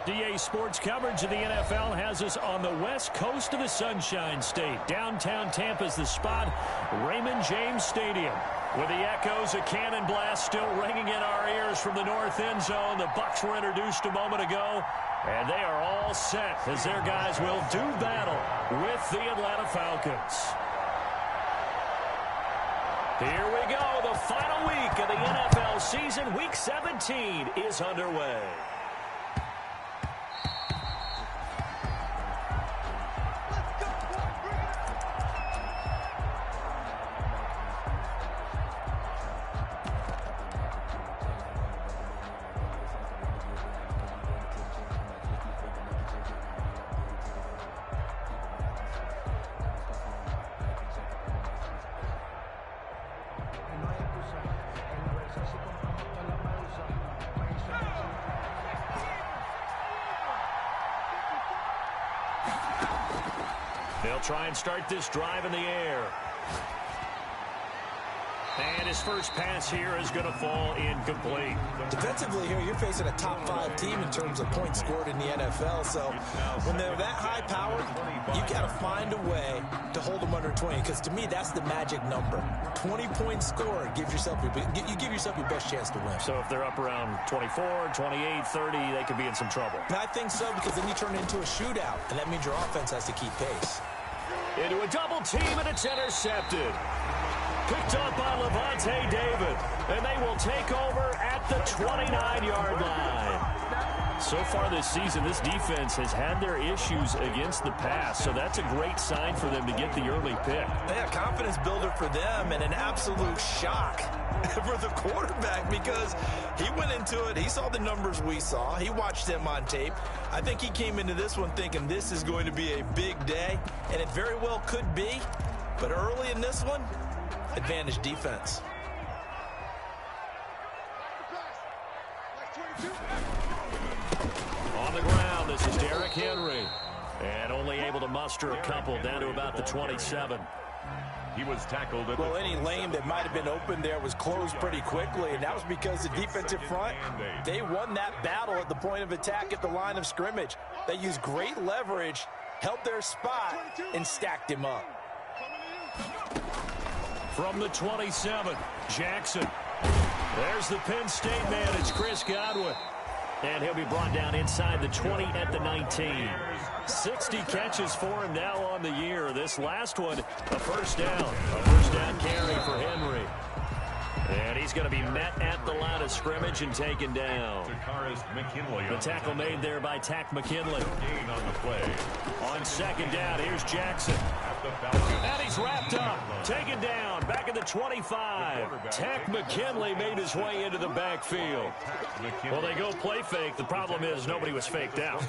DA Sports coverage of the NFL has us on the west coast of the Sunshine State. Downtown Tampa's the spot, Raymond James Stadium. With the echoes of cannon blast still ringing in our ears from the north end zone, the Bucs were introduced a moment ago, and they are all set as their guys will do battle with the Atlanta Falcons. Here we go, the final week of the NFL season. Week 17 is underway. They'll try and start this drive in the air. And his first pass here is going to fall incomplete. Defensively here, you're facing a top 5 team in terms of points scored in the NFL. So when they're that high powered, you got to find a way to hold them under 20. Because to me, that's the magic number. 20 points scored, you give yourself your best chance to win. So if they're up around 24, 28, 30, they could be in some trouble. And I think so, because then you turn it into a shootout. And that means your offense has to keep pace. Into a double team, and it's intercepted. Picked up by Levante David, and they will take over at the 29-yard line. So far this season, this defense has had their issues against the pass, so that's a great sign for them to get the early pick. Yeah, confidence builder for them, and an absolute shock for the quarterback, because he went into it, he saw the numbers we saw, he watched them on tape. I think he came into this one thinking this is going to be a big day, and it very well could be, but early in this one, advantage defense. On the ground, this is Derrick Henry. And only able to muster a couple down to about the 27. He was tackled at well, any lane that might have been open there was closed pretty quickly, and that was because the defensive front, they won that battle at the point of attack at the line of scrimmage. They used great leverage, held their spot, and stacked him up. From the 27, Jackson. There's the Penn State man. It's Chris Godwin. And he'll be brought down inside the 20 at the 19. 60 catches for him now on the year. This last one, a first down. A first down carry for Henry. And he's going to be met at the line of scrimmage and taken down. The tackle made there by Tack McKinley. On the play. On second down, here's Jackson. And he's wrapped up. Taken down. Back at the 25. Tack McKinley made his way into the backfield. Well, they go play fake. The problem is nobody was faked out.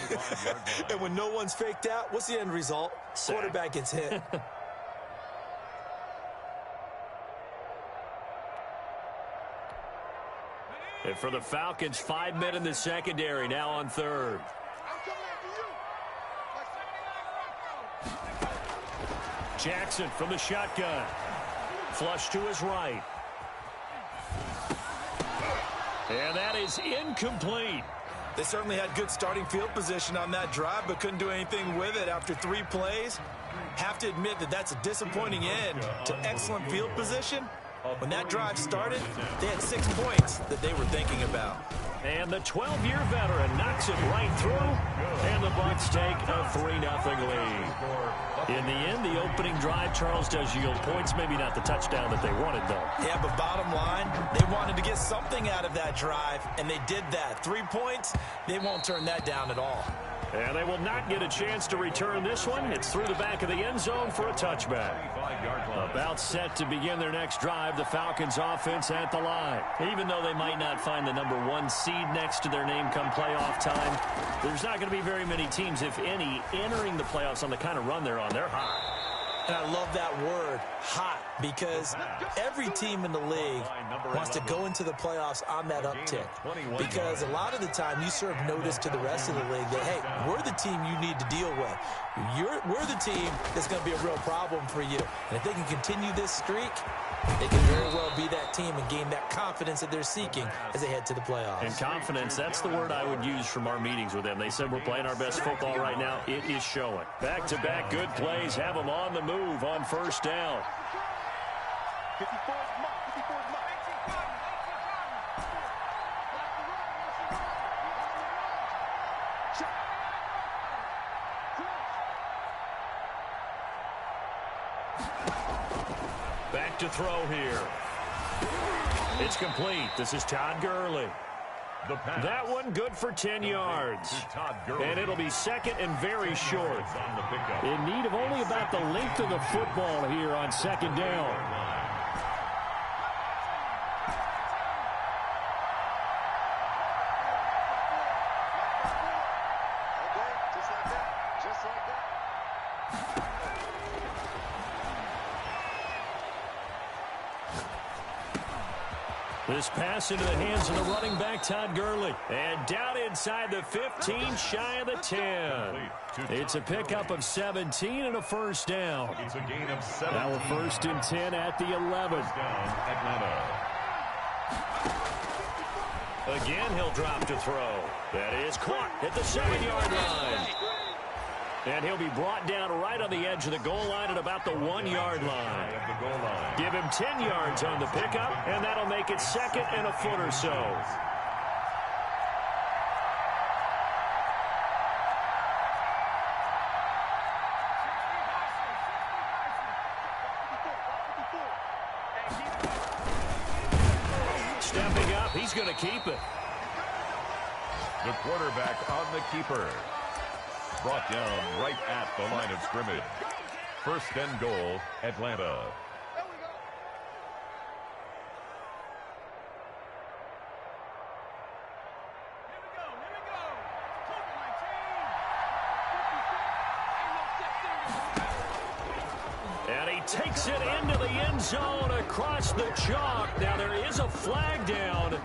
And when no one's faked out, what's the end result? Sack. Quarterback gets hit. And for the Falcons, 5 men in the secondary, now on third. Jackson from the shotgun. Flush to his right. And that is incomplete. They certainly had good starting field position on that drive, but couldn't do anything with it after 3 plays. Have to admit that that's a disappointing end to excellent field position. When that drive started, they had 6 points that they were thinking about. And the 12-year veteran knocks it right through, and the Bucs take a 3-0 lead. In the end, the opening drive, Charles, does yield points. Maybe not the touchdown that they wanted, though. Yeah, but bottom line, they wanted to get something out of that drive, and they did that. 3 points, they won't turn that down at all. And they will not get a chance to return this one. It's through the back of the end zone for a touchback. About set to begin their next drive, the Falcons offense at the line. Even though they might not find the number 1 seed next to their name come playoff time, there's not going to be very many teams, if any, entering the playoffs on the kind of run they're on. They're hot. And I love that word, hot, because every team in the league wants to go into the playoffs on that uptick. Because a lot of the time you serve notice to the rest of the league that, hey, we're the team you need to deal with. we're the team that's going to be a real problem for you. And if they can continue this streak, they can very well be that team and gain that confidence that they're seeking as they head to the playoffs. And confidence, that's the word I would use from our meetings with them. They said we're playing our best football right now. It is showing. Back-to-back good plays have them on the move on first down. Back to throw here. It's complete. This is Todd Gurley. That one good for 10 yards. And it'll be second and very short. In need of only about the length of the football here on second down. This pass into the hands of the running back, Todd Gurley. And down inside the 15, shy of the 10. It's a pickup of 17 and a first down. It's a gain of 7. Now a first and 10 at the 11. Again, he'll drop to throw. That is caught at the 7-yard line. And he'll be brought down right on the edge of the goal line at about the 1-yard line. Give him 10 yards on the pickup, and that'll make it second and a foot or so. Stepping up, he's going to keep it. The quarterback on the keeper. Brought down right at the line of scrimmage. First and goal, Atlanta. And he takes it into the end zone across the chalk. Now there is a flag down,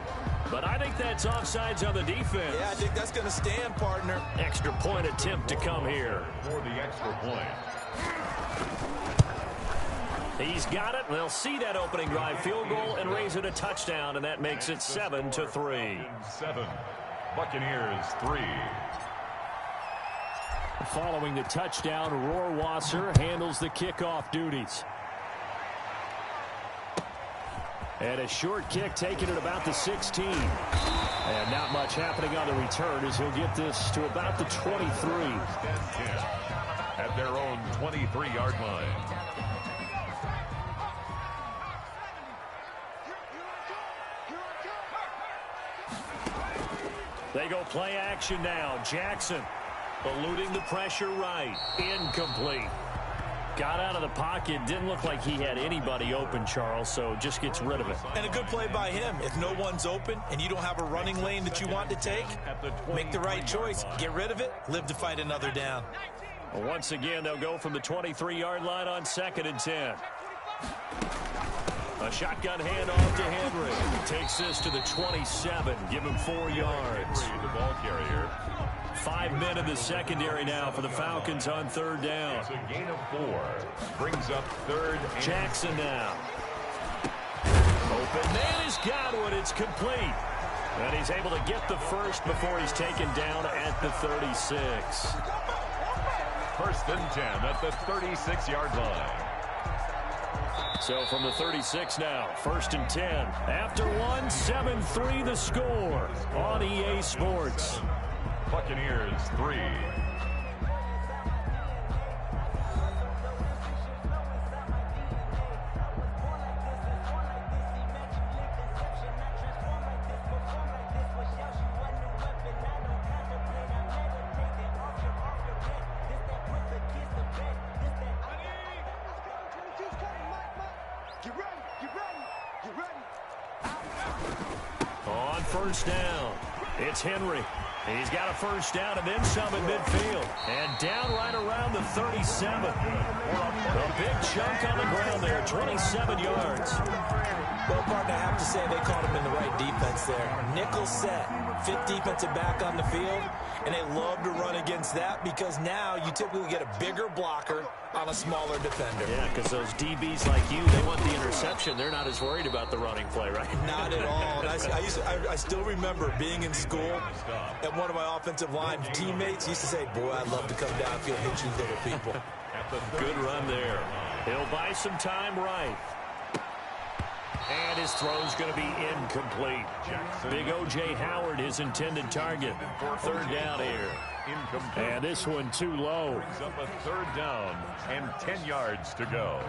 but I think that's offsides on the defense. Yeah, I think that's going to stand, partner. Extra point attempt to come here. For the extra point. He's got it. They'll see that opening drive field goal and raise it a touchdown, and that makes it 7-3. 7. Buccaneers 3. Following the touchdown, Rohrwasser handles the kickoff duties. And a short kick taken at about the 16. And not much happening on the return as he'll get this to about the 23. At their own 23-yard line. They go play action now. Jackson eluding the pressure right. Incomplete. Got out of the pocket. Didn't look like he had anybody open, Charles, so just gets rid of it. And a good play by him. If no one's open and you don't have a running lane that you want to take, make the right choice. Get rid of it. Live to fight another down. Well, once again, they'll go from the 23-yard line on second and 10. A shotgun handoff to Henry. Takes this to the 27. Give him 4 yards. The ball carrier. 5 men in the secondary now for the Falcons on third down. It's a gain of 4. Brings up third. Jackson now. Open man is Godwin. It's complete. And he's able to get the first before he's taken down at the 36. First and 10 at the 36-yard line. So from the 36 now, first and 10. After one, 7-3 the score on EA Sports. Buccaneers 3. On first down, it's Henry. He's got a first down and then some at midfield. And down right around the 37. A big chunk on the ground there, 27 yards. Well, partner, I have to say they caught him in the right defense there. Nickel set. fifth defensive back on the field, and they love to run against that because now you typically get a bigger blocker on a smaller defender. Yeah, because those DBs like you, they want the interception. They're not as worried about the running play, right? Not at all. And I still remember being in school, and one of my offensive line teammates used to say, boy, I'd love to come downfield and hit you little people. Good run there. He'll buy some time right. And his throw's going to be incomplete. Big O.J. Howard, his intended target. Third down here. And this one too low. Brings up a third down and 10 yards to go.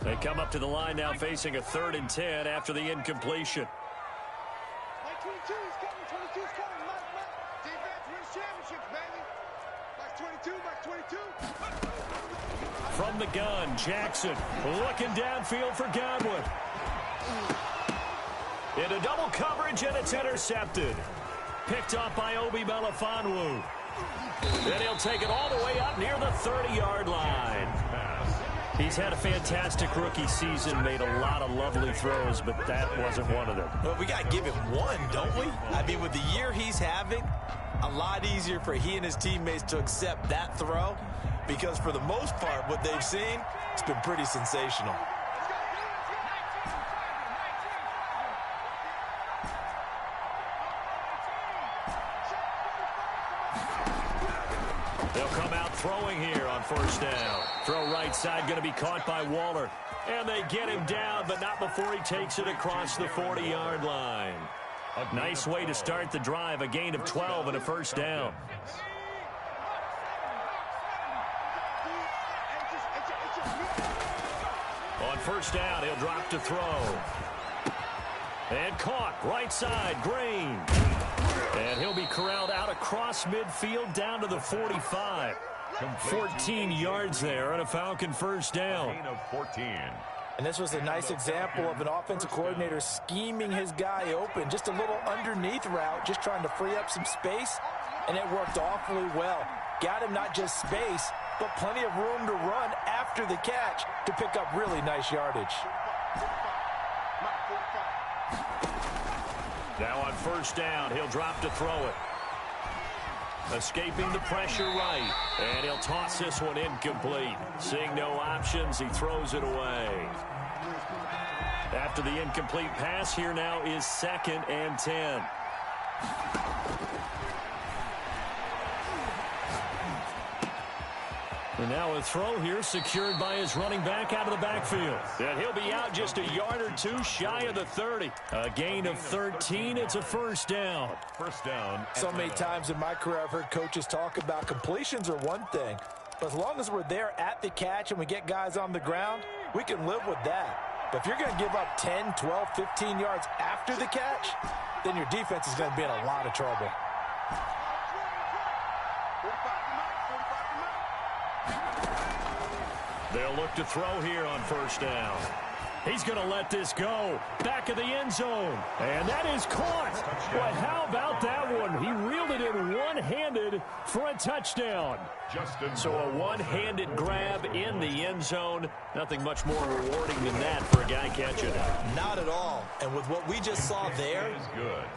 They come up to the line now facing a 3rd and 10 after the incompletion. Like 22 is coming, 22 is coming. Defense wins championships, baby. Like 22. From the gun, Jackson looking downfield for Godwin. Into double coverage, and it's intercepted. Picked up by Obi Melifonwu. Then he'll take it all the way up near the 30-yard line. He's had a fantastic rookie season, made a lot of lovely throws, but that wasn't one of them. Well, we got to give him one, don't we? I mean, with the year he's having, a lot easier for he and his teammates to accept that throw because for the most part, what they've seen, it's been pretty sensational. They'll come out throwing here on first down. Throw right side going to be caught by Waller. And they get him down, but not before he takes it across the 40-yard line. A nice way to start the drive, a gain of 12 and a first down. On first down, he'll drop to throw. And caught, right side, Green. And he'll be corralled out across midfield down to the 45. 14 yards there and a Falcon first down. Gain of 14. And this was a nice example of an offensive coordinator scheming his guy open. Just a little underneath route, just trying to free up some space, and it worked awfully well. Got him not just space, but plenty of room to run after the catch to pick up really nice yardage. Now on first down, he'll drop to throw it. Escaping the pressure right. And he'll toss this one incomplete. Seeing no options, he throws it away. After the incomplete pass, here now is 2nd and 10. And now a throw here secured by his running back out of the backfield. And he'll be out just a yard or two shy of the 30. A gain of 13. It's a first down. First down. So many times in my career I've heard coaches talk about completions are one thing. But as long as we're there at the catch and we get guys on the ground, we can live with that. But if you're going to give up 10, 12, 15 yards after the catch, then your defense is going to be in a lot of trouble. They'll look to throw here on first down. He's going to let this go. Back of the end zone. And that is caught. Well, how about that one? He reeled it in one-handed for a touchdown. So a one-handed grab in the end zone. Nothing much more rewarding than that for a guy catching it. Not at all. And with what we just saw there,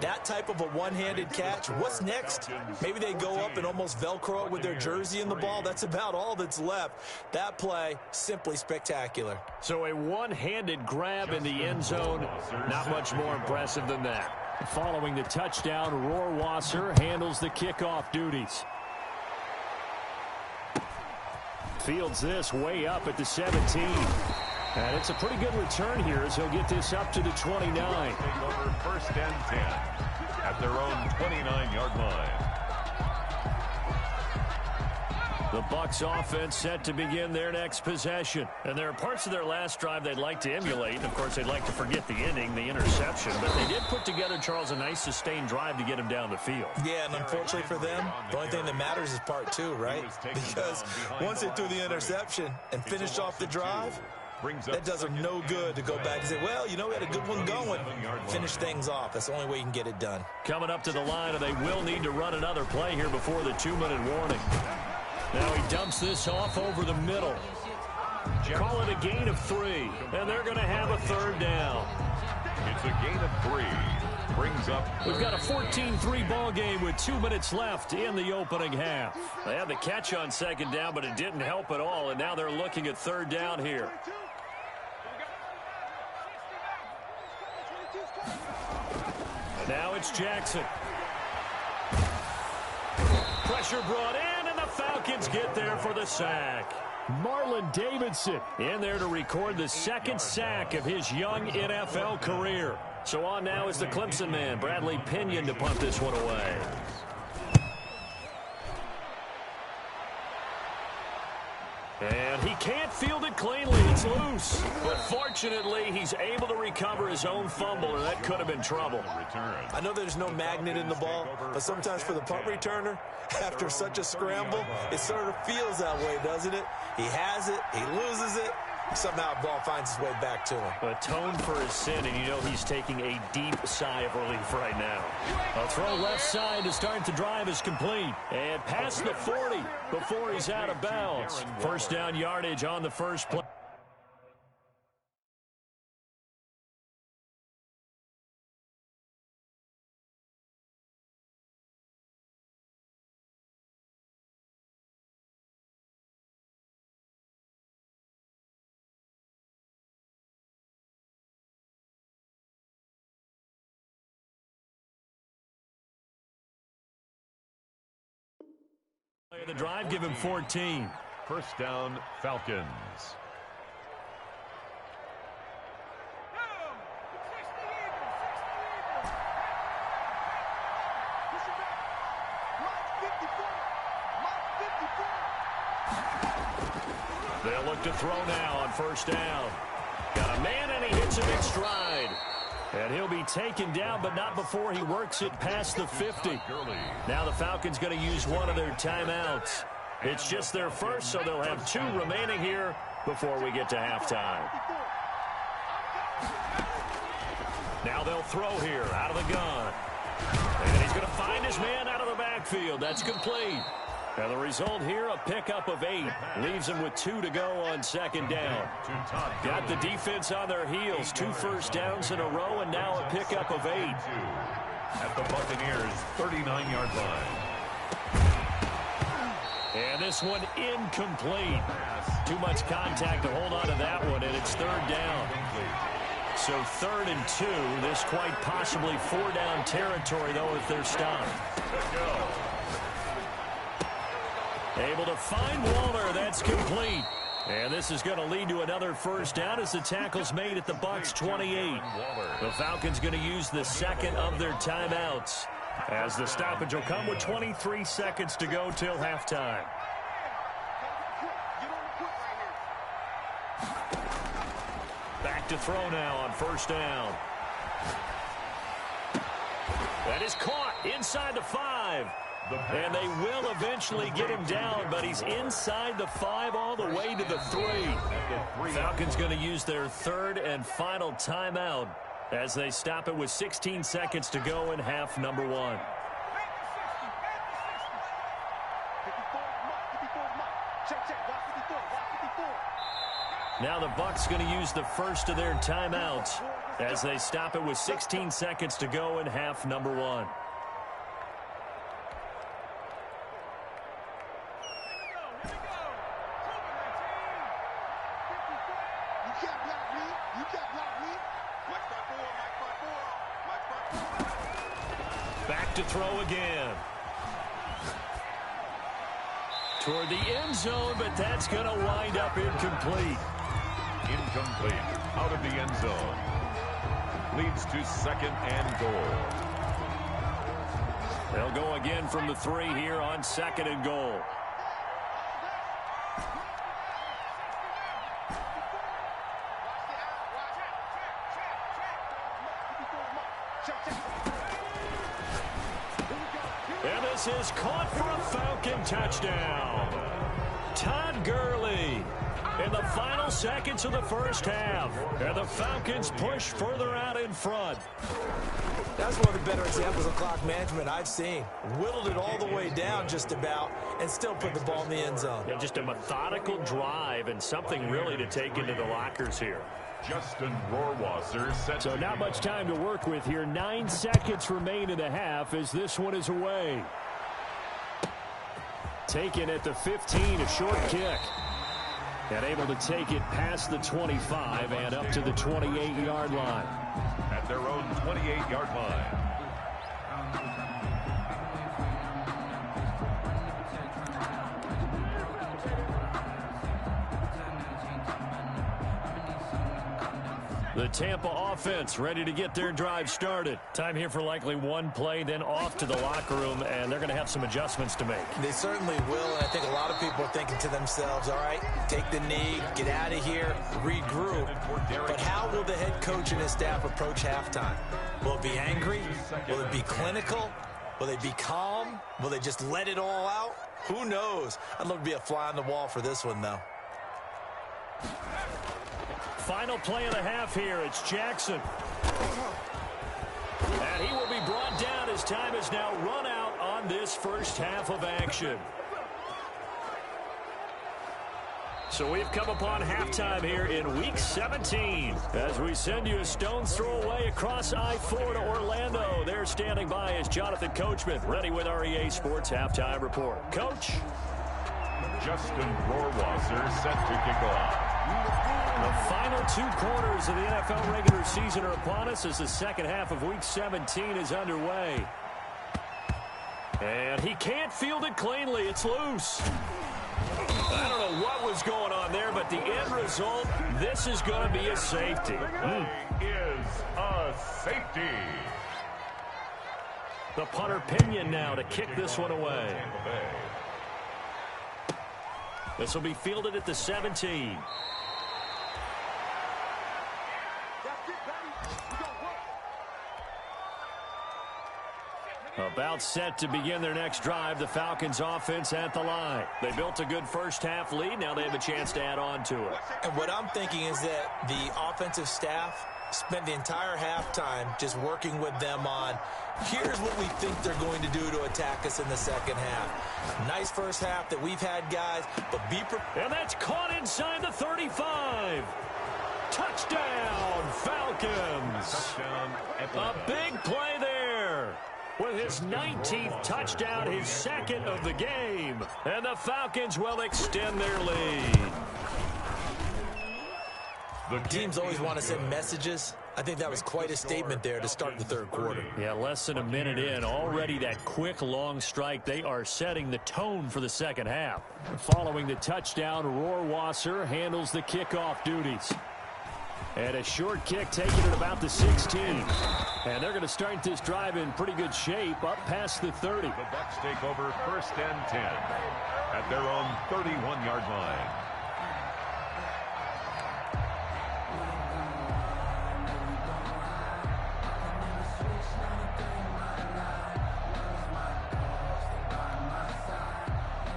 that type of a one-handed catch, what's next? Maybe they go up and almost Velcro it with their jersey in the ball. That's about all that's left. That play, simply spectacular. So a one-handed grab in the end zone, not much more impressive than that. Following the touchdown, Rohrwasser handles the kickoff duties. Fields this way up at the 17. And it's a pretty good return here as he'll get this up to the 29. Take over first and 10 at their own 29-yard line. The Bucs offense set to begin their next possession. And there are parts of their last drive they'd like to emulate. And, of course, they'd like to forget the ending, the interception. But they did put together, Charles, a nice sustained drive to get him down the field. Yeah, and unfortunately for them, the only thing that matters is part two, right? Because once they threw the interception and finished off the drive, Brings up that does them no good to go back and say, well, you know, we had a good one going. Finish things off. That's the only way you can get it done. Coming up to the line, and they will need to run another play here before the 2-minute warning. Now he dumps this off over the middle. Call it a gain of 3, and they're going to have a third down. It's a gain of 3. Brings up We've got a 14-3 ball game with 2 minutes left in the opening half. They had the catch on second down, but it didn't help at all, and now they're looking at third down here. Now it's Jackson. Pressure brought in, and the Falcons get there for the sack. Marlon Davidson in there to record the second sack of his young NFL career. So on now is the Clemson man, Bradley Pinion, to punt this one away. And he can't field it cleanly. It's loose. But fortunately, he's able to recover his own fumble, or that could have been trouble. I know there's no magnet in the ball, but sometimes for the punt returner, after such a scramble, it sort of feels that way, doesn't it? He has it, he loses it, somehow the ball finds its way back to him. Atoned for his sin, and you know he's taking a deep sigh of relief right now. A throw left side to start the drive is complete. And past the 40 before he's out of bounds. First down yardage on the first play. The drive, give him 14. first down, Falcons. They'll look to throw now on first down. Got a man, and he hits him in stride. And he'll be taken down, but not before he works it past the 50. Now the Falcons going to use one of their timeouts. It's just their first, so they'll have 2 remaining here before we get to halftime. Now they'll throw here out of the gun. And he's going to find his man out of the backfield. That's complete. And the result here, a pickup of 8. Leaves him with 2 to go on second down. Got the defense on their heels. 2 first downs in a row, and now a pickup of 8. At the Buccaneers' 39-yard line. And this one incomplete. Too much contact to hold on to that one, and it's third down. So 3rd and 2. This quite possibly 4-down territory, though, if they're stopped. Able to find Waller. That's complete. And this is going to lead to another first down as the tackle's made at the Bucs 28. The Falcons going to use the second of their timeouts, as the stoppage will come with 23 seconds to go till halftime. Back to throw now on first down. That is caught inside the 5. And they will eventually get him down, but he's inside the 5 all the way to the 3. Falcons going to use their 3rd and final timeout as they stop it with 16 seconds to go in half number 1. Now the Bucs going to use the first of their timeouts as they stop it with 16 seconds to go in half number 1. Back to throw again. Toward the end zone, but that's going to wind up incomplete. Incomplete. Out of the end zone. Leads to 2nd and goal. They'll go again from the 3 here on 2nd and goal. And this is caught for a Falcon touchdown. Todd Gurley in the final seconds of the first half. And the Falcons push further out in front. That's one of the better examples of clock management I've seen. Whittled it all the way down just about and still put the ball in the end zone. Yeah, just a methodical drive and something really to take into the lockers here. Justin Rohrwasser set. So not much time to work with here. 9 seconds remain in the half as this one is away. Taken at the 15, a short kick. And able to take it past the 25 and up to the 28-yard line. At their own 28-yard line. The Tampa offense ready to get their drive started. Time here for likely one play, then off to the locker room, and they're going to have some adjustments to make. They certainly will, and I think a lot of people are thinking to themselves, all right, take the knee, get out of here, regroup. But how will the head coach and his staff approach halftime? Will it be angry? Will it be clinical? Will they be calm? Will they just let it all out? Who knows? I'd love to be a fly on the wall for this one, though. Final play of the half here. It's Jackson. And he will be brought down as time is now run out on this first half of action. So we've come upon halftime here in Week 17. As we send you a stone's throw away across I-4 to Orlando. There standing by is Jonathan Coachman, ready with our EA Sports Halftime Report. Coach. Justin Rohrwasser set to kick off. The final 2 quarters of the NFL regular season are upon us as the second half of Week 17 is underway. And he can't field it cleanly. It's loose. I don't know what was going on there, but the end result, this is going to be a safety. Is a safety. The punter Pinion now to kick this one away. This will be fielded at the 17. About set to begin their next drive, the Falcons offense at the line. They built a good first half lead. Now they have a chance to add on to it. And what I'm thinking is that the offensive staff spent the entire halftime just working with them on, here's what we think they're going to do to attack us in the second half. Nice first half that we've had, guys, but be prepared. And that's caught inside the 35. Touchdown, Falcons. Touchdown, A big play there. With his 19th touchdown, his second of the game. And the Falcons will extend their lead. The teams always want to send messages. I think that was quite a statement there to start the third quarter. Yeah, less than a minute in. Already that quick, long strike. They are setting the tone for the second half. Following the touchdown, Rohrwasser handles the kickoff duties. And a short kick taken at about the 16. And they're going to start this drive in pretty good shape up past the 30. The Bucs take over first and 10 at their own 31-yard line.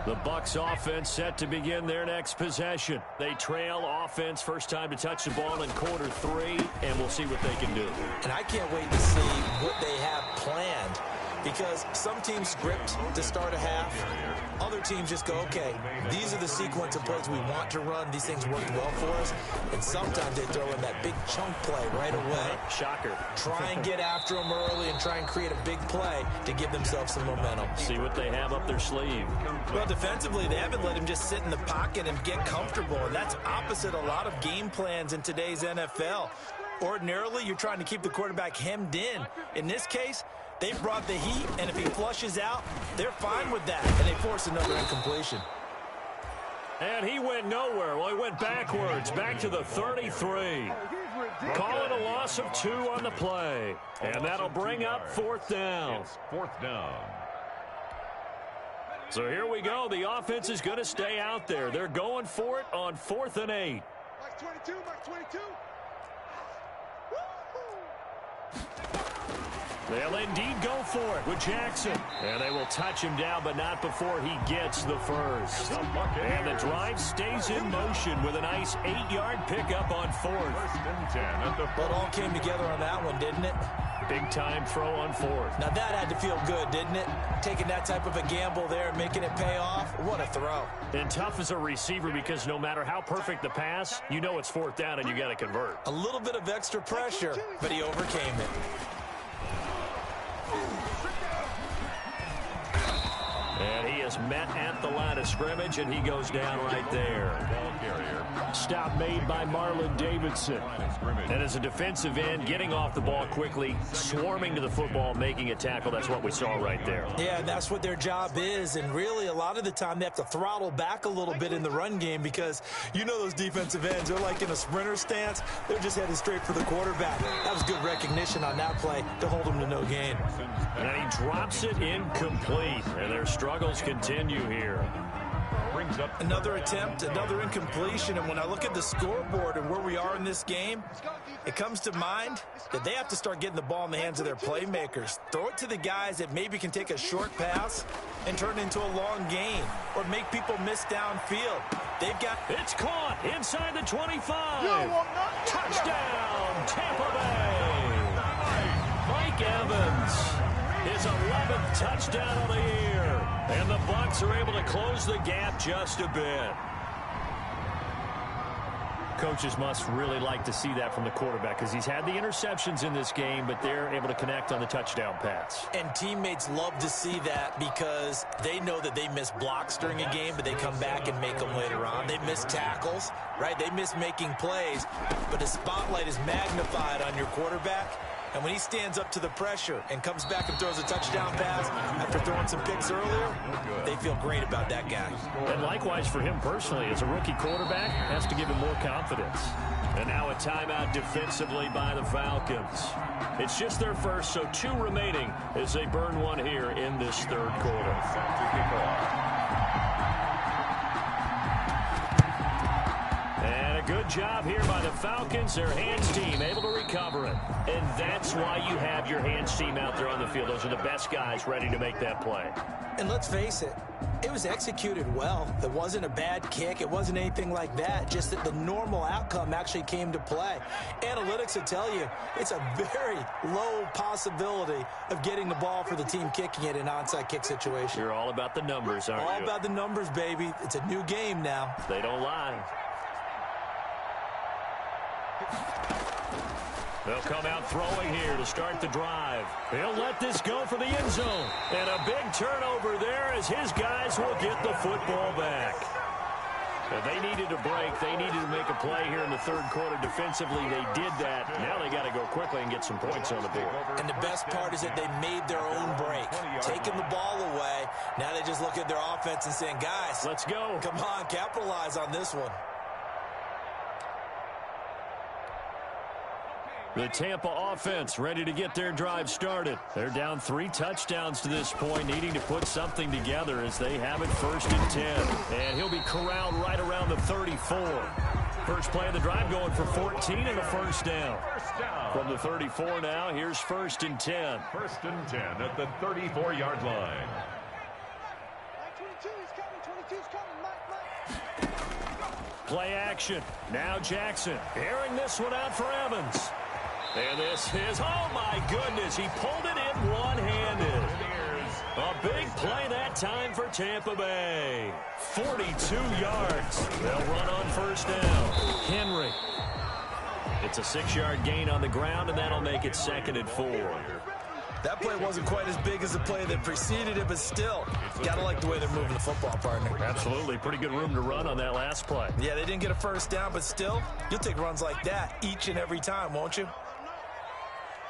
The Bucs offense set to begin their next possession. They trail offense first time to touch the ball in quarter 3, and we'll see what they can do. And I can't wait to see what they have planned, because some teams script to start a half. Other teams just go, okay, these are the sequence of plays we want to run. These things worked well for us. And sometimes they throw in that big chunk play right away. Shocker. Try and get after them early and try and create a big play to give themselves some momentum. See what they have up their sleeve. Well, defensively, they haven't let him just sit in the pocket and get comfortable. And that's opposite a lot of game plans in today's NFL. Ordinarily, you're trying to keep the quarterback hemmed in. In this case, they brought the heat, and if he flushes out, they're fine with that, and they force another incompletion. And he went nowhere. Well, he went backwards, back to the 33. Call it a loss of 2 on the play. And that'll bring up fourth down. It's fourth down. So here we go. The offense is going to stay out there. They're going for it on 4th and 8. Mike 22, Mike 22. They'll indeed go for it with Jackson. And they will touch him down, but not before he gets the first. And the drive stays in motion with a nice 8-yard pickup on fourth. But all came together on that one, didn't it? Big-time throw on fourth. Now that had to feel good, didn't it? Taking that type of a gamble there and making it pay off. What a throw. And tough as a receiver because no matter how perfect the pass, you know it's fourth down and you got to convert. A little bit of extra pressure, but he overcame it. And he is met at the line of scrimmage, and he goes down right there. Ball carrier. Stop made by Marlon Davidson. And as a defensive end, getting off the ball quickly, swarming to the football, making a tackle. That's what we saw right there. Yeah, and that's what their job is. And really, a lot of the time, they have to throttle back a little bit in the run game because you know those defensive ends, they're like in a sprinter stance. They're just headed straight for the quarterback. That was good recognition on that play to hold him to no gain. And he drops it incomplete. And their struggles continue here. Brings up another attempt, another incompletion, and when I look at the scoreboard and where we are in this game, it comes to mind that they have to start getting the ball in the hands of their playmakers. Throw it to the guys that maybe can take a short pass and turn it into a long gain or make people miss downfield. They've got... It's caught inside the 25. Touchdown, Tampa Bay. Mike Evans. His 11th touchdown of the year. And the Bucs are able to close the gap just a bit. Coaches must really like to see that from the quarterback because he's had the interceptions in this game, but they're able to connect on the touchdown pass. And teammates love to see that because they know that they miss blocks during a game, but they come back and make them later on. They miss tackles, right? They miss making plays, but the spotlight is magnified on your quarterback. And when he stands up to the pressure and comes back and throws a touchdown pass after throwing some picks earlier, they feel great about that guy. And likewise for him personally, as a rookie quarterback, has to give him more confidence. And now a timeout defensively by the Falcons. It's just their first, so 2 remaining as they burn one here in this third quarter. Good job here by the Falcons. Their hands team able to recover it. And that's why you have your hands team out there on the field. Those are the best guys ready to make that play. And let's face it, it was executed well. It wasn't a bad kick. It wasn't anything like that. Just that the normal outcome actually came to play. Analytics will tell you it's a very low possibility of getting the ball for the team kicking it in an onside kick situation. You're all about the numbers, aren't you? All about the numbers, baby. It's a new game now. They don't lie. They'll come out throwing here to start the drive. He'll let this go for the end zone. And a big turnover there as his guys will get the football back. And they needed a break. They needed to make a play here in the third quarter defensively. They did that. Now they got to go quickly and get some points on the board. And the best part is that they made their own break. Taking the ball away. Now they just look at their offense and saying, guys, let's go. Come on, capitalize on this one. The Tampa offense ready to get their drive started. They're down 3 touchdowns to this point, needing to put something together as they have it 1st and 10. And he'll be corralled right around the 34. First play of the drive going for 14 and a first down. From the 34 now, here's 1st and 10. 1st and 10 at the 34-yard line. 22 is coming. Play action. Now Jackson airing this one out for Evans. And this is, oh my goodness, he pulled it in one-handed. A big play that time for Tampa Bay. 42 yards. They'll run on 1st down. Henry. It's a 6-yard gain on the ground, and that'll make it 2nd and 4. That play wasn't quite as big as the play that preceded it, but still, got to like the way they're moving the football, partner. Absolutely. Pretty good room to run on that last play. Yeah, they didn't get a first down, but still, you'll take runs like that each and every time, won't you?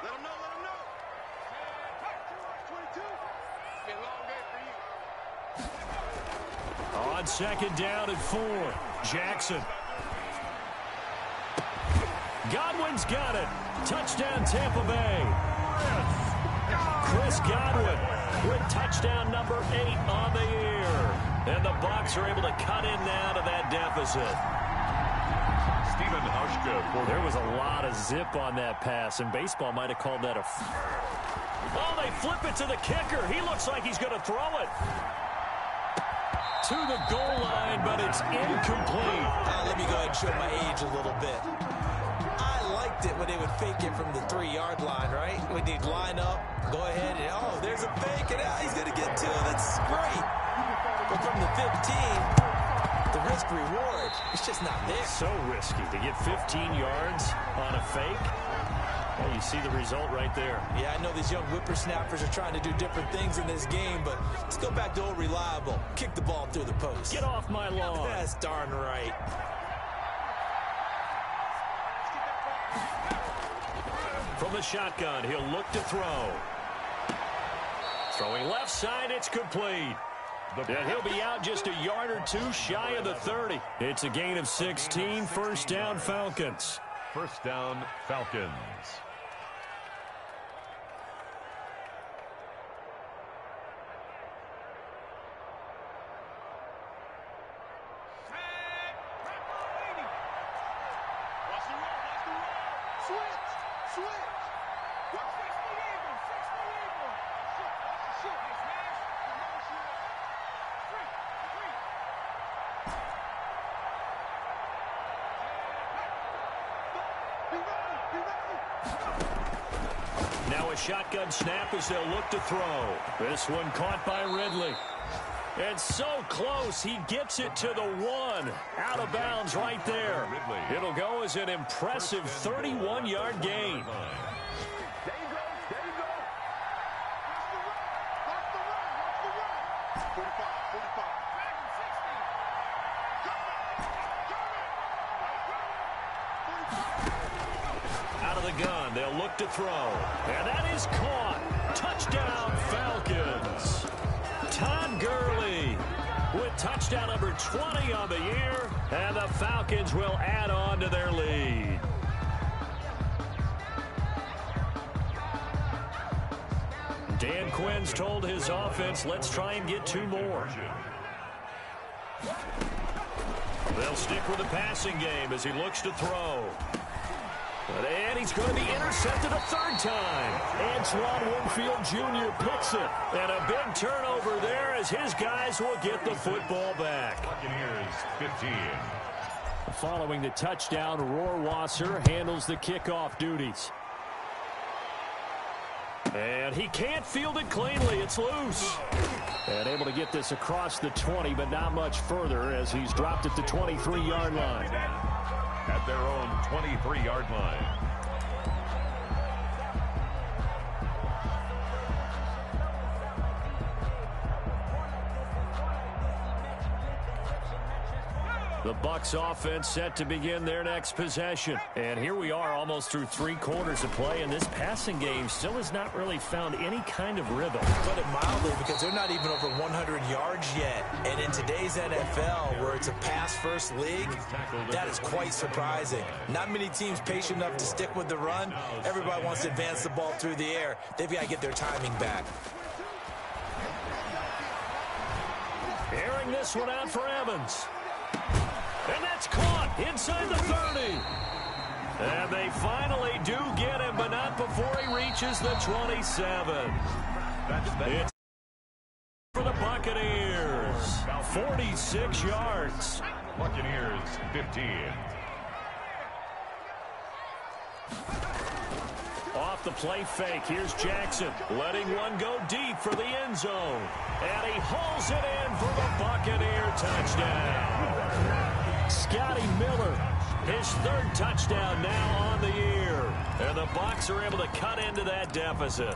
Let him know. 22. Be a long day for you. On 2nd down and 4. Jackson. Godwin's got it. Touchdown, Tampa Bay. Chris Godwin with touchdown number 8 on the year. And the Bucs are able to cut in now to that deficit. Stephen Hauschka. There was a lot of zip on that pass, and baseball might have called that a... Oh, they flip it to the kicker. He looks like he's going to throw it to the goal line, but it's incomplete. Let me go ahead and show my age a little bit. I liked it when they would fake it from the 3-yard line, right? When they'd line up, go ahead, and oh, there's a fake, and he's going to get 2. That's great. But from the 15, the risk-reward, it's just not there. So risky to get 15 yards on a fake. Well, you see the result right there. Yeah, I know these young whippersnappers are trying to do different things in this game, but let's go back to old reliable. Kick the ball through the post. Get off my lawn. That's darn right. From the shotgun, he'll look to throw. Throwing left side, it's complete. And he'll be out just a yard or 2 shy of the 30. It's a gain of 16, first down Falcons. First down, Falcons. Now a shotgun snap as they'll look to throw. This one caught by Ridley. And so close, he gets it to the 1. Out of bounds right there. It'll go as an impressive 31-yard gain. Out of the gun, they'll look to throw. And that is caught. Touchdown, Falcons. Todd Gurley with touchdown number 20 on the year. And the Falcons will add on to their lead. Dan Quinn's told his offense, let's try and get 2 more. They'll stick with the passing game as he looks to throw. And he's going to be intercepted a 3rd time. Antoine Winfield Jr. picks it. And a big turnover there as his guys will get the football back. Buccaneers 15. Following the touchdown, Rohrwasser handles the kickoff duties. And he can't field it cleanly. It's loose. And able to get this across the 20, but not much further as he's dropped at the 23-yard line. At their own 23-yard line. The Bucs offense set to begin their next possession. And here we are almost through 3 quarters of play, and this passing game still has not really found any kind of rhythm. Put it mildly, because they're not even over 100 yards yet. And in today's NFL, where it's a pass-first league, that is quite surprising. Not many teams patient enough to stick with the run. Everybody wants to advance the ball through the air. They've got to get their timing back. Airing this one out for Evans. And that's caught inside the 30. And they finally do get him, but not before he reaches the 27. It's for the Buccaneers. 46 yards. Buccaneers 15. Off the play fake, here's Jackson, letting one go deep for the end zone. And he hauls it in for the Buccaneer touchdown. Scotty Miller, his 3rd touchdown now on the year. And the Bucs are able to cut into that deficit.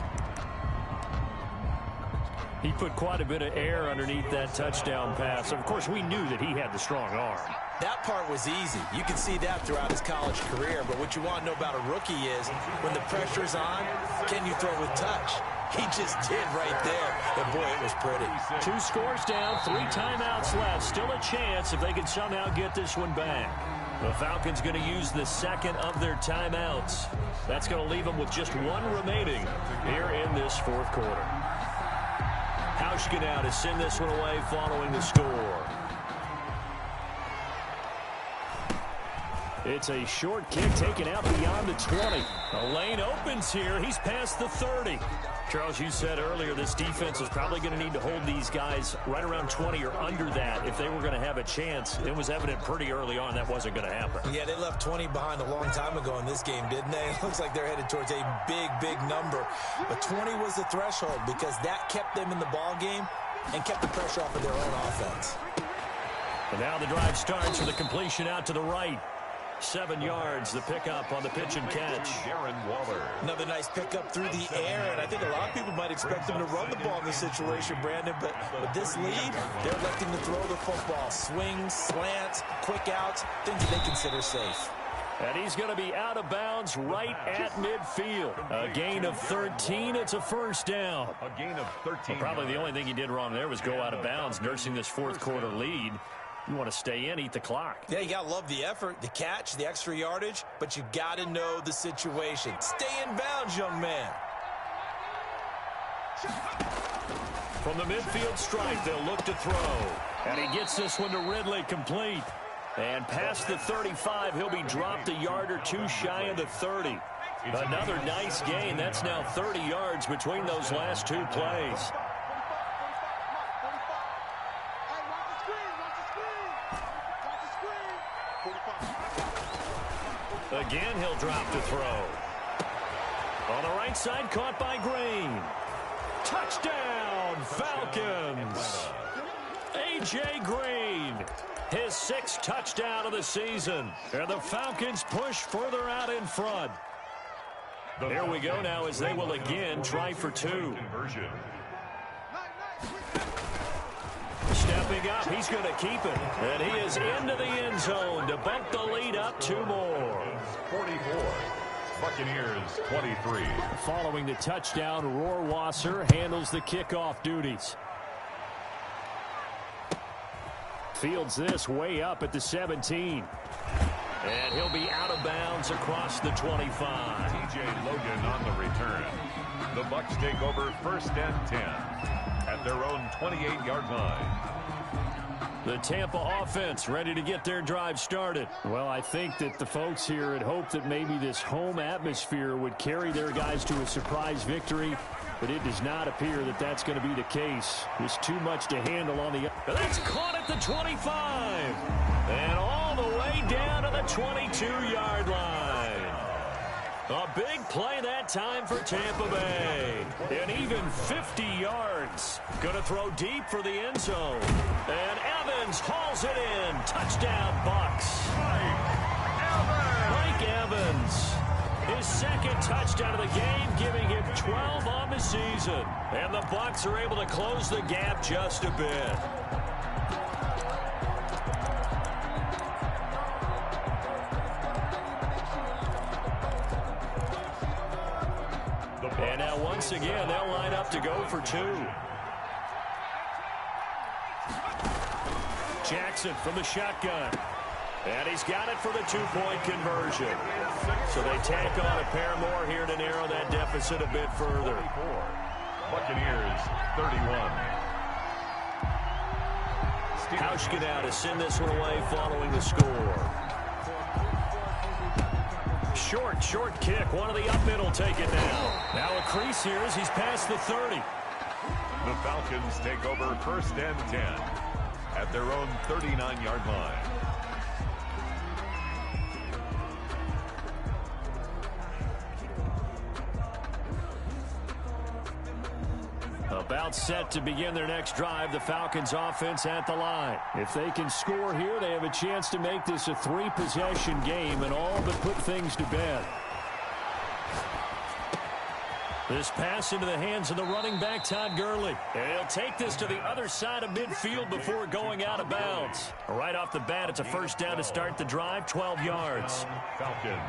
He put quite a bit of air underneath that touchdown pass. Of course, we knew that he had the strong arm. That part was easy. You can see that throughout his college career. But what you want to know about a rookie is when the pressure's on, can you throw with touch? He just did right there. And, boy, it was pretty. 2 scores down, 3 timeouts left. Still a chance if they can somehow get this one back. The Falcons going to use the 2nd of their timeouts. That's going to leave them with just 1 remaining here in this 4th quarter. Hauschka now to send this one away following the score. It's a short kick taken out beyond the 20. The lane opens here. He's past the 30. Charles, you said earlier this defense is probably going to need to hold these guys right around 20 or under that if they were going to have a chance. It was evident pretty early on that wasn't going to happen. Yeah, they left 20 behind a long time ago in this game, didn't they? It looks like they're headed towards a big, big number. But 20 was the threshold because that kept them in the ball game and kept the pressure off of their own offense. And now the drive starts with a completion out to the right. 7 yards, the pickup on the pitch and catch. Another nice pickup through the air, and I think a lot of people might expect them to run the ball in this situation, Brandon, but with this lead, they're electing to throw the football. Swings, slants, quick outs, things that they consider safe. And he's going to be out of bounds right at midfield. A gain of 13. It's a first down. A gain of 13. Well, probably the only thing he did wrong there was go out of bounds, nursing this fourth quarter lead. You want to stay in, eat the clock. Yeah, you got to love the effort, the catch, the extra yardage, but you got to know the situation. Stay in bounds, young man. From the midfield stripe, they'll look to throw. And he gets this one to Ridley, complete. And past the 35, he'll be dropped a yard or two shy of the 30. Another nice gain. That's now 30 yards between those last two plays. Again, he'll drop to throw. On the right side, caught by Green. Touchdown, Falcons. A.J. Green, his 6th touchdown of the season. And the Falcons push further out in front. Here we go now as they will again try for 2. Stepping up, he's going to keep it. And he is into the end zone to bump the lead up 2 more. 44. Buccaneers 23. Following the touchdown, Rohrwasser handles the kickoff duties. Fields this way up at the 17. And he'll be out of bounds across the 25. T.J. Logan on the return. The Bucs take over 1st and 10 at their own 28-yard line. The Tampa offense ready to get their drive started. Well, I think that the folks here had hoped that maybe this home atmosphere would carry their guys to a surprise victory, but it does not appear that that's going to be the case. There's too much to handle on the... That's caught at the 25. And all the way down to the 22-yard line. A big play that time for Tampa Bay. And even 50 yards. Going to throw deep for the end zone. And Evans hauls it in. Touchdown, Bucs. Mike Evans. His 2nd touchdown of the game, giving him 12 on the season. And the Bucs are able to close the gap just a bit. And now once again, they'll line up to go for 2. Jackson from the shotgun. And he's got it for the 2-point conversion. So they tack on a pair more here to narrow that deficit a bit further. Buccaneers 31. Hauschka now to send this one away following the score. Short kick. One of the up mid will take it now. Now a crease here as he's past the 30. The Falcons take over 1st and 10 at their own 39-yard line. About set to begin their next drive, the Falcons offense at the line. If they can score here, they have a chance to make this a 3-possession game and all but put things to bed. This pass into the hands of the running back, Todd Gurley. And he'll take this to the other side of midfield before going out of bounds. Right off the bat, it's a first down to start the drive, 12 yards. Falcons.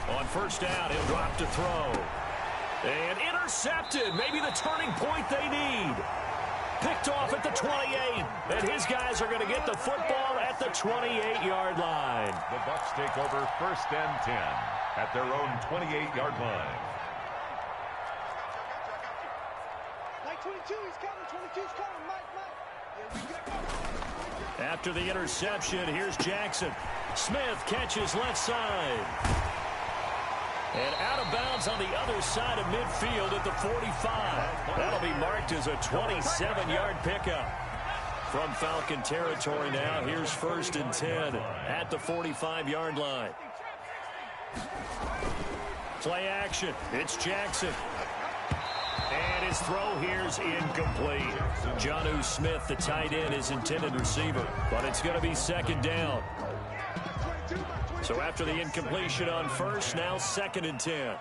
On first down, he'll drop to throw. And intercepted. Maybe the turning point they need. Picked off at the 28. And his guys are going to get the football at the 28-yard line. The Bucs take over 1st and 10 at their own 28-yard line. Mike 22, he's coming. 22's coming. Mike. After the interception, here's Jackson. Smith catches left side. And out of bounds on the other side of midfield at the 45. That'll be marked as a 27-yard pickup. From Falcon territory now, here's 1st and 10 at the 45-yard line. Play action. It's Jackson. And his throw here's incomplete. Jonnu Smith, the tight end, his intended receiver. But it's going to be 2nd down. So after the incompletion on 1st, now 2nd and 10.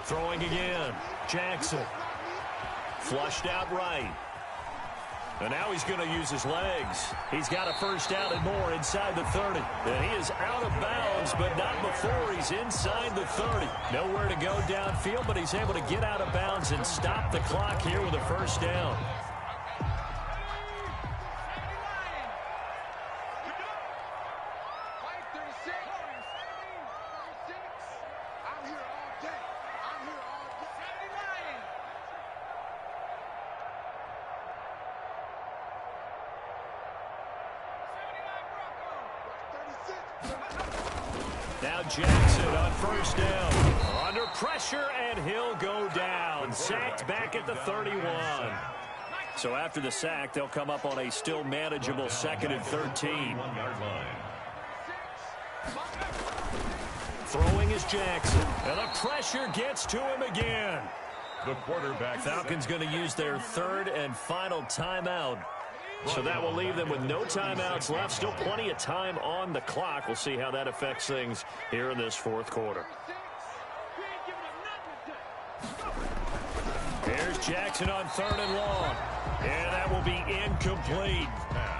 Throwing again. Jackson. Flushed out right. And now he's going to use his legs. He's got a 1st down and more inside the 30. And he is out of bounds, but not before he's inside the 30. Nowhere to go downfield, but he's able to get out of bounds and stop the clock here with a 1st down. Now Jackson on 1st down. Under pressure, and he'll go down. Sacked back at the 31. So after the sack, they'll come up on a still manageable 2nd and 13. Throwing is Jackson. And the pressure gets to him again. The quarterback. Falcons going to use their 3rd and final timeout. So that will leave them with no timeouts left. Still plenty of time on the clock. We'll see how that affects things here in this 4th quarter. Here's Jackson on 3rd and long. And that will be incomplete.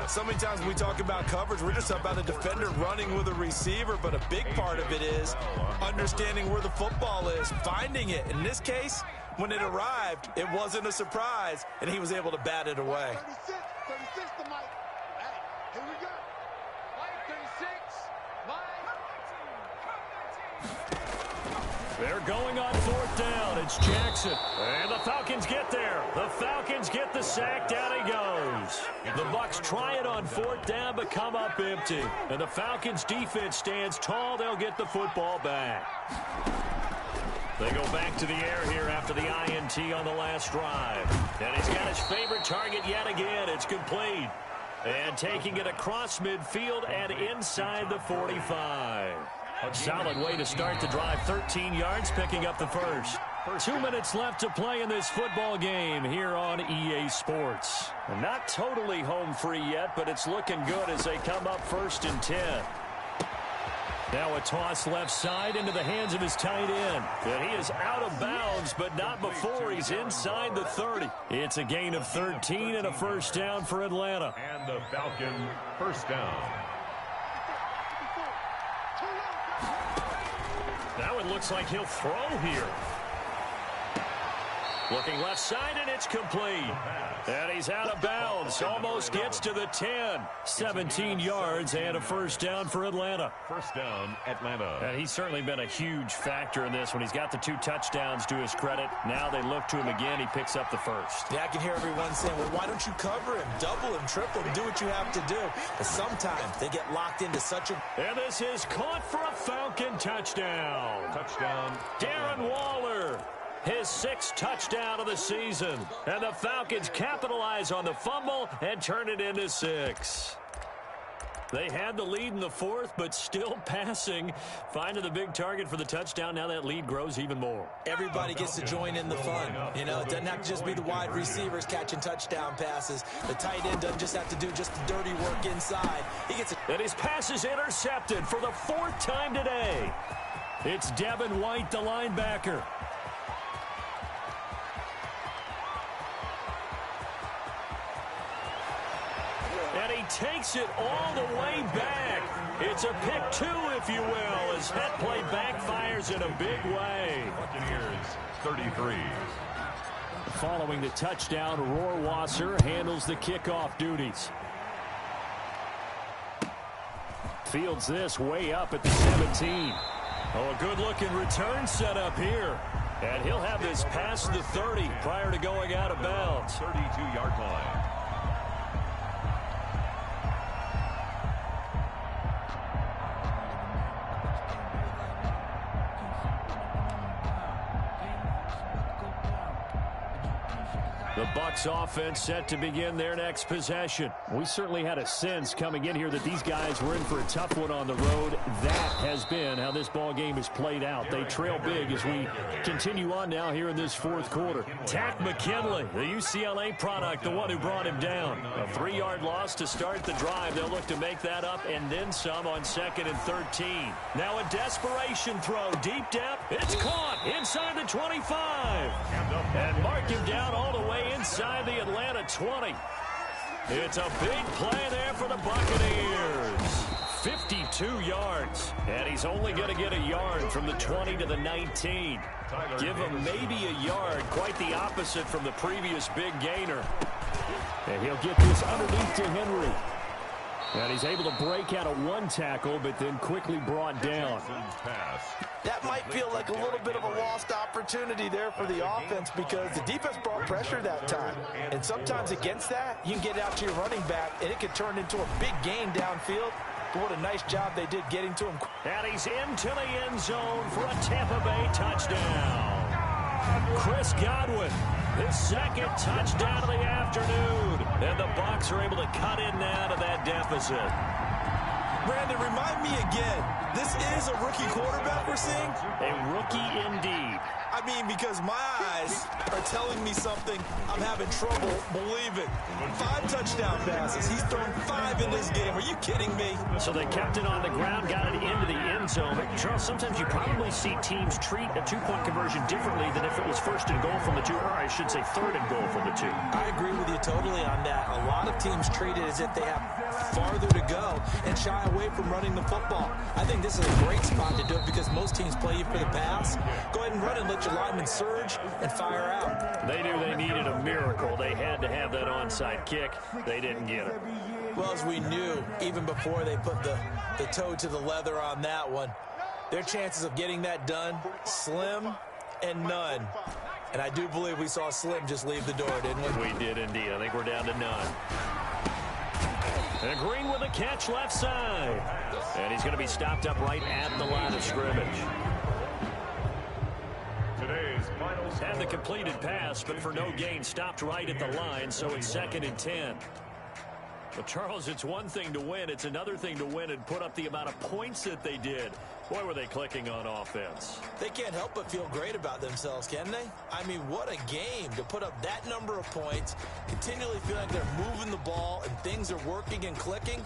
So many times when we talk about coverage, we're just about a defender running with a receiver, but a big part of it is understanding where the football is, finding it. In this case, when it arrived, it wasn't a surprise, and he was able to bat it away. 36 to Mike. Hey, here we go. Mike, 36. They're going on 4th down. It's Jackson. And the Falcons get there. The Falcons get the sack. Down he goes. The Bucs try it on 4th down, but come up empty. And the Falcons defense stands tall. They'll get the football back. They go back to the air here after the INT on the last drive. And he's got his favorite target yet again. It's complete. And taking it across midfield and inside the 45. A solid way to start the drive. 13 yards, picking up the 1st. 2 minutes left to play in this football game here on EA Sports. And not totally home free yet, but it's looking good as they come up 1st and 10. Now a toss left side into the hands of his tight end. And he is out of bounds, but not before he's inside the 30. It's a gain of 13 and a 1st down for Atlanta. And the Falcon 1st down. Now it looks like he'll throw here. Looking left side, and it's complete. And he's out of bounds. Almost gets to the 10. 17 yards and a 1st down for Atlanta. 1st down, Atlanta. And he's certainly been a huge factor in this when he's got the 2 touchdowns to his credit. Now they look to him again. He picks up the 1st. Yeah, I can hear everyone saying, well, why don't you cover him? Double him, triple him, do what you have to do. But sometimes they get locked into such a... And this is caught for a Falcon touchdown. Touchdown. Darren Waller. His 6th touchdown of the season. And the Falcons capitalize on the fumble and turn it into 6. They had the lead in the 4th, but still passing. Finding the big target for the touchdown. Now that lead grows even more. Everybody gets to join in the fun. You know, it doesn't have to just be the wide receivers catching touchdown passes. The tight end doesn't just have to do just the dirty work inside. He gets it. And his pass is intercepted for the 4th time today. It's Devin White, the linebacker. And he takes it all the way back. It's a pick 2, if you will, as that play backfires in a big way. Buccaneers 33. Following the touchdown, Rohrwasser handles the kickoff duties. Fields this way up at the 17. Oh, a good-looking return set up here. And he'll have this past the 30 prior to going out of bounds. 32-yard line. The Bucs offense set to begin their next possession. We certainly had a sense coming in here that these guys were in for a tough one on the road. That has been how this ball game has played out. They trail big as we continue on now here in this fourth quarter. Tack McKinley, the UCLA product, the one who brought him down. A 3-yard loss to start the drive. They'll look to make that up and then some on 2nd and 13. Now a desperation throw. Deep depth. It's caught inside the 25. And mark him down all the way inside the Atlanta 20. It's a big play there for the Buccaneers. 52 yards. And he's only going to get a yard from the 20 to the 19. Give him maybe a yard. Quite the opposite from the previous big gainer. And he'll get this underneath to Henry. And he's able to break out of one tackle, but then quickly brought down. That might feel like a little bit of a lost opportunity there for the offense because the defense brought pressure that time. And sometimes against that, you can get out to your running back, and it can turn into a big gain downfield. But what a nice job they did getting to him. And he's into the end zone for a Tampa Bay touchdown. Chris Godwin, his second touchdown of the afternoon. And the Bucs are able to cut in now to that deficit. Brandon, remind me again, this is a rookie quarterback we're seeing? A rookie indeed. I mean, because my eyes are telling me something I'm having trouble believing. 5 touchdown passes. He's thrown 5 in this game. Are you kidding me? So they kept it on the ground, got it into the end zone. But Charles, sometimes you probably see teams treat a 2-point conversion differently than if it was 1st and goal from the 2, or I should say 3rd and goal from the 2. I agree with you totally on that. A lot of teams treat it as if they have farther to go and shy away from running the football. I think this is a great spot to do it because most teams play you for the pass. Go ahead and run and let your linemen surge and fire out. They knew they needed a miracle. They had to have that onside kick. They didn't get it. Well, as we knew, even before they put the toe to the leather on that one, their chances of getting that done, slim and none. And I do believe we saw Slim just leave the door, didn't we? We did indeed. I think we're down to none. And Green with a catch left side. And he's going to be stopped up right at the line of scrimmage. Today's final score. And the completed pass, but for no gain, stopped right at the line, so it's 2nd and 10. But, Charles, it's one thing to win. It's another thing to win and put up the amount of points that they did. Boy, were they clicking on offense. They can't help but feel great about themselves, can they? I mean, what a game to put up that number of points, continually feel like they're moving the ball and things are working and clicking.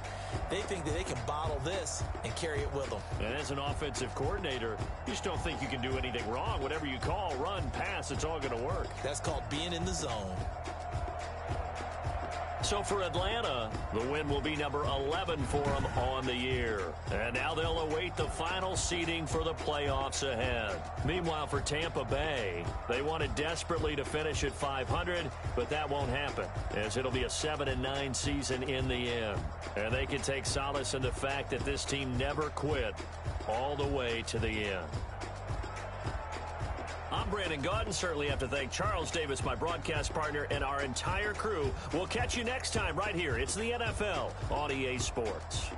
They think that they can bottle this and carry it with them. And as an offensive coordinator, you just don't think you can do anything wrong. Whatever you call, run, pass, it's all going to work. That's called being in the zone. So for Atlanta, the win will be number 11 for them on the year. And now they'll await the final seeding for the playoffs ahead. Meanwhile, for Tampa Bay, they wanted desperately to finish at 500, but that won't happen, as it'll be a 7-9 season in the end. And they can take solace in the fact that this team never quit all the way to the end. I'm Brandon Gaudin. Certainly have to thank Charles Davis, my broadcast partner, and our entire crew. We'll catch you next time right here. It's the NFL on EA Sports.